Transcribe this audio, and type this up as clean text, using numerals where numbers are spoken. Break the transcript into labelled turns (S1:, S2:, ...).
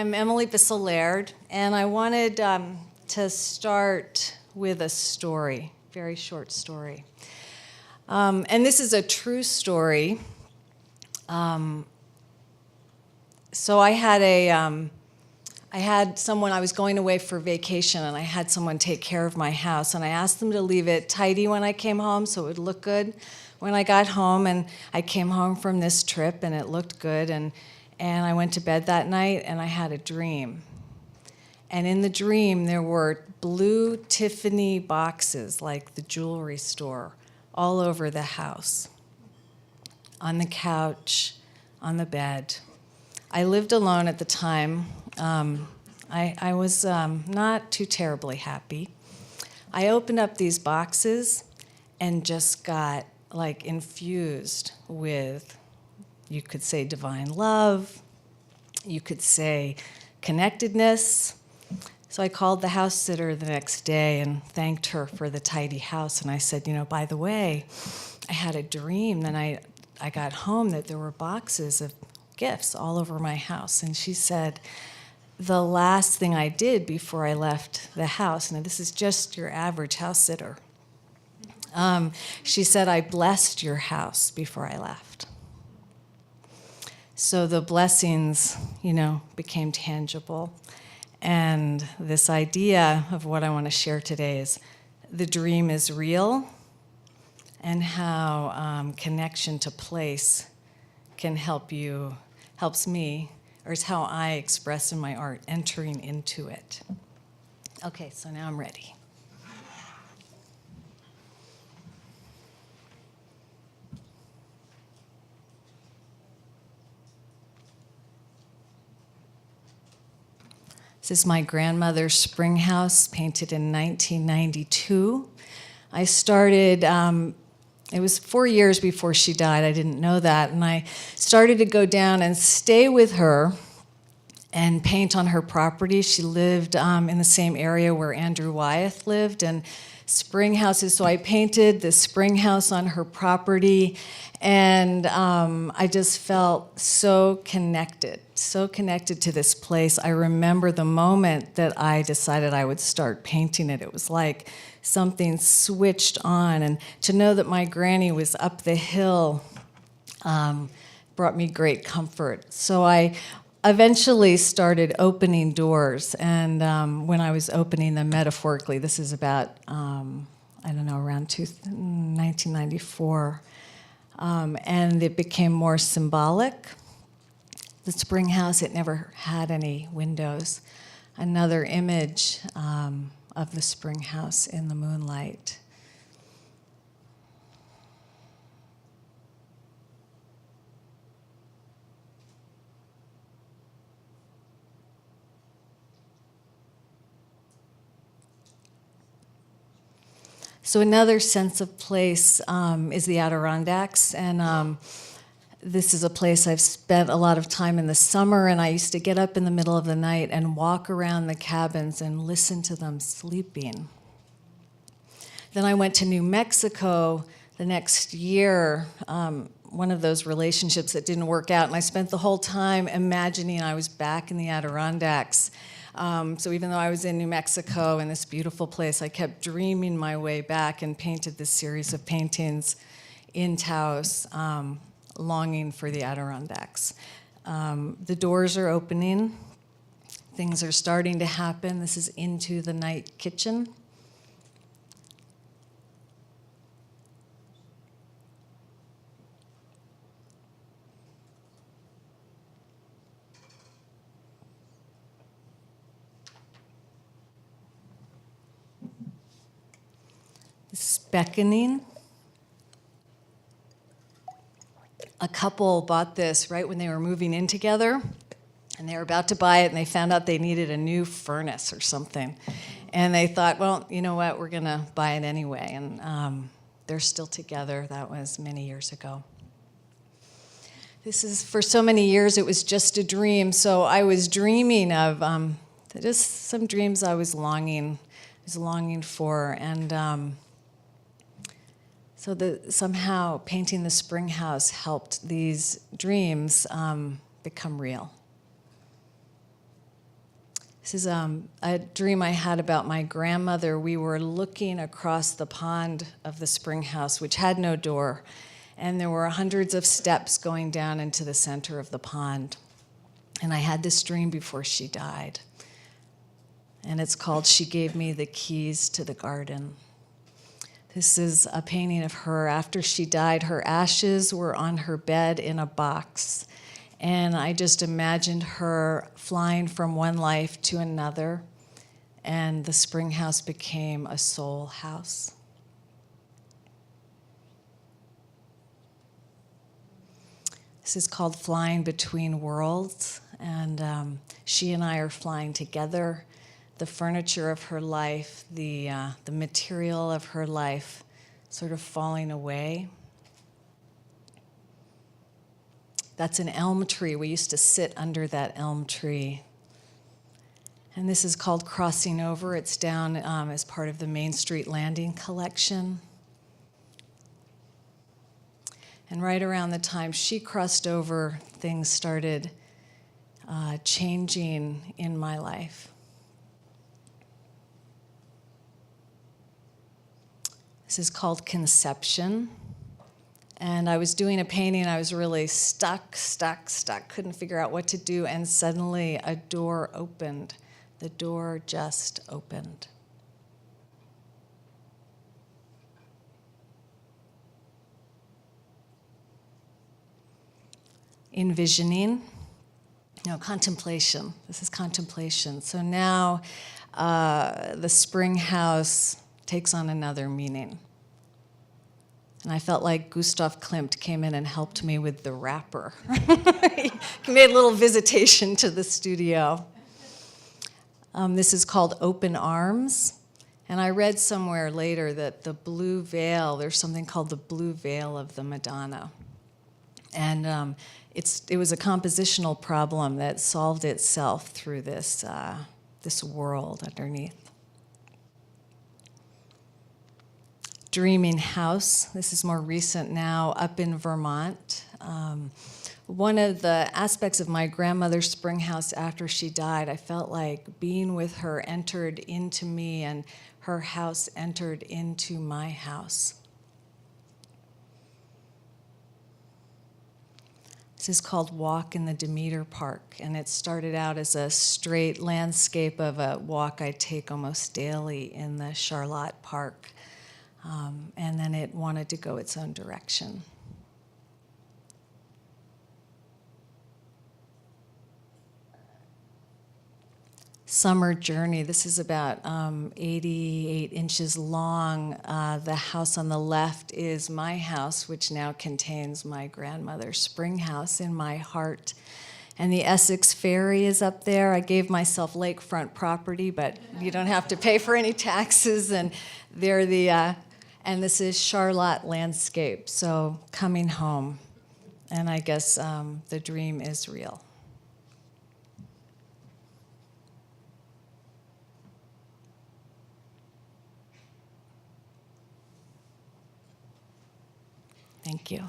S1: I'm Emily Bissell Laird, and I wanted to start with a story, very short story. And this is a true story. So I had someone, I was going away for vacation, and I had someone take care of my house, and I asked them to leave it tidy when I came home so it would look good when I got home. And I came home from this trip, and it looked good, and I went to bed that night, and I had a dream. And in the dream, there were blue Tiffany boxes, like the jewelry store, all over the house, on the couch, on the bed. I lived alone at the time. I was not too terribly happy. I opened up these boxes and just got like infused with, you could say, divine love, you could say connectedness. So I called the house sitter the next day and thanked her for the tidy house. And I said, by the way, I had a dream. Then I got home that there were boxes of gifts all over my house. And she said, the last thing I did before I left the house, now this is just your average house sitter, she said, I blessed your house before I left. So the blessings, became tangible. And this idea of what I want to share today is the dream is real, and how connection to place can helps me, or is how I express in my art, entering into it. Okay, so now I'm ready. This is my grandmother's spring house, painted in 1992. I started, it was 4 years before she died, I didn't know that, and I started to go down and stay with her and paint on her property. She lived in the same area where Andrew Wyeth lived, and spring houses, so I painted the spring house on her property, and I just felt so connected to this place. I remember the moment that I decided I would start painting it. It was like something switched on, and to know that my granny was up the hill brought me great comfort. So I eventually started opening doors, and when I was opening them metaphorically, this is about, around 1994, and it became more symbolic. The spring house, it never had any windows. Another image of the spring house in the moonlight. So another sense of place is the Adirondacks, and this is a place I've spent a lot of time in the summer, and I used to get up in the middle of the night and walk around the cabins and listen to them sleeping. Then I went to New Mexico the next year, one of those relationships that didn't work out, and I spent the whole time imagining I was back in the Adirondacks. So even though I was in New Mexico in this beautiful place, I kept dreaming my way back and painted this series of paintings in Taos, longing for the Adirondacks. The doors are opening. Things are starting to happen. This is into the night kitchen. This is beckoning. A couple bought this right when they were moving in together, and they were about to buy it, and they found out they needed a new furnace or something. And they thought, well, you know what, we're going to buy it anyway. And they're still together. That was many years ago. This is, for so many years, it was just a dream. So I was dreaming of just some dreams I was longing for. And so somehow painting the spring house helped these dreams become real. This is a dream I had about my grandmother. We were looking across the pond of the spring house, which had no door, and there were hundreds of steps going down into the center of the pond. And I had this dream before she died. And it's called She Gave Me the Keys to the Garden. This is a painting of her. After she died, her ashes were on her bed in a box. And I just imagined her flying from one life to another, and the spring house became a soul house. This is called Flying Between Worlds, and she and I are flying together. The furniture of her life, the material of her life, sort of falling away. That's an elm tree. We used to sit under that elm tree. And this is called Crossing Over. It's down as part of the Main Street Landing collection. And right around the time she crossed over, things started changing in my life. This is called Conception. And I was doing a painting, I was really stuck, couldn't figure out what to do, and suddenly a door opened. The door just opened. Envisioning, no, contemplation. This is contemplation. So now the spring house takes on another meaning. And I felt like Gustav Klimt came in and helped me with the wrapper. He made a little visitation to the studio. This is called Open Arms. And I read somewhere later that the blue veil, there's something called the blue veil of the Madonna. And it was a compositional problem that solved itself through this world underneath. Dreaming House. This is more recent now, up in Vermont. One of the aspects of my grandmother's spring house after she died, I felt like being with her entered into me and her house entered into my house. This is called Walk in the Demeter Park, and it started out as a straight landscape of a walk I take almost daily in the Charlotte Park. And then it wanted to go its own direction. Summer Journey. This is about 88 inches long. The house on the left is my house, which now contains my grandmother's spring house in my heart. And the Essex Ferry is up there. I gave myself lakefront property, but you don't have to pay for any taxes. And they're and this is Charlotte landscape, so coming home. And I guess the dream is real. Thank you.